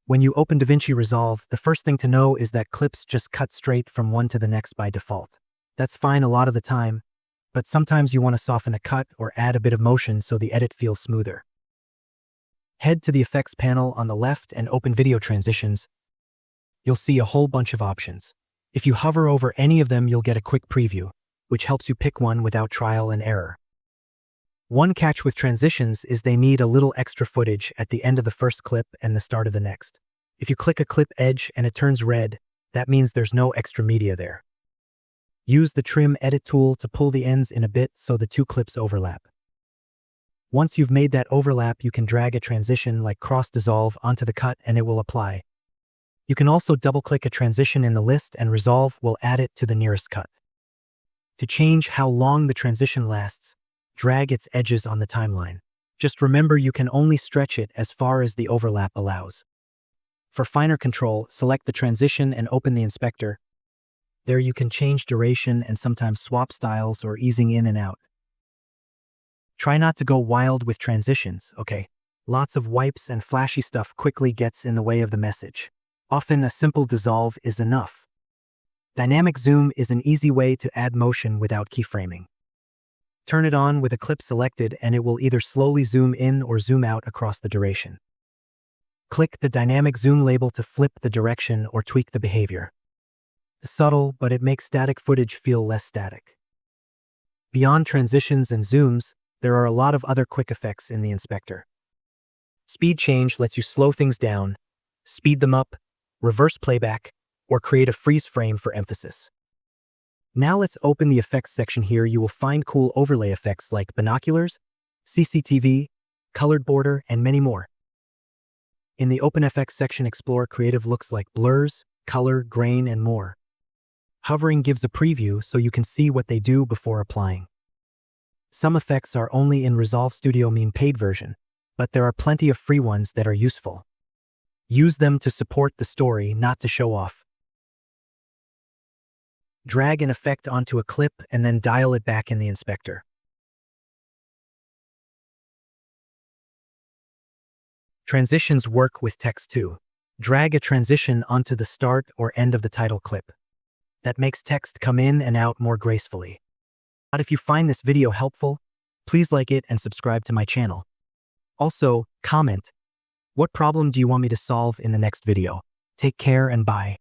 When you open DaVinci Resolve, the first thing to know is that clips just cut straight from one to the next by default. That's fine a lot of the time, but sometimes you want to soften a cut or add a bit of motion so the edit feels smoother. Head to the effects panel on the left and open video transitions. You'll see a whole bunch of options. If you hover over any of them, you'll get a quick preview, which helps you pick one without trial and error. One catch with transitions is they need a little extra footage at the end of the first clip and the start of the next. If you click a clip edge and it turns red, that means there's no extra media there. Use the Trim Edit tool to pull the ends in a bit so the two clips overlap. Once you've made that overlap, you can drag a transition like Cross Dissolve onto the cut and it will apply. You can also double-click a transition in the list and Resolve will add it to the nearest cut. To change how long the transition lasts, drag its edges on the timeline. Just remember you can only stretch it as far as the overlap allows. For finer control, select the transition and open the inspector. There you can change duration and sometimes swap styles or easing in and out. Try not to go wild with transitions, okay? Lots of wipes and flashy stuff quickly gets in the way of the message. Often a simple dissolve is enough. Dynamic zoom is an easy way to add motion without keyframing. Turn it on with a clip selected and it will either slowly zoom in or zoom out across the duration. Click the dynamic zoom label to flip the direction or tweak the behavior. It's subtle, but it makes static footage feel less static. Beyond transitions and zooms, there are a lot of other quick effects in the inspector. Speed change lets you slow things down, speed them up, reverse playback, or create a freeze frame for emphasis. Now let's open the effects section. Here you will find cool overlay effects like binoculars, CCTV, colored border, and many more. In the Open FX section, explore creative looks like blurs, color, grain, and more. Hovering gives a preview so you can see what they do before applying. Some effects are only in Resolve Studio Meme paid version, but there are plenty of free ones that are useful. Use them to support the story, not to show off. Drag an effect onto a clip and then dial it back in the inspector. Transitions work with text too. Drag a transition onto the start or end of the title clip. That makes text come in and out more gracefully. But if you find this video helpful, please like it and subscribe to my channel. Also, comment, what problem do you want me to solve in the next video? Take care and bye.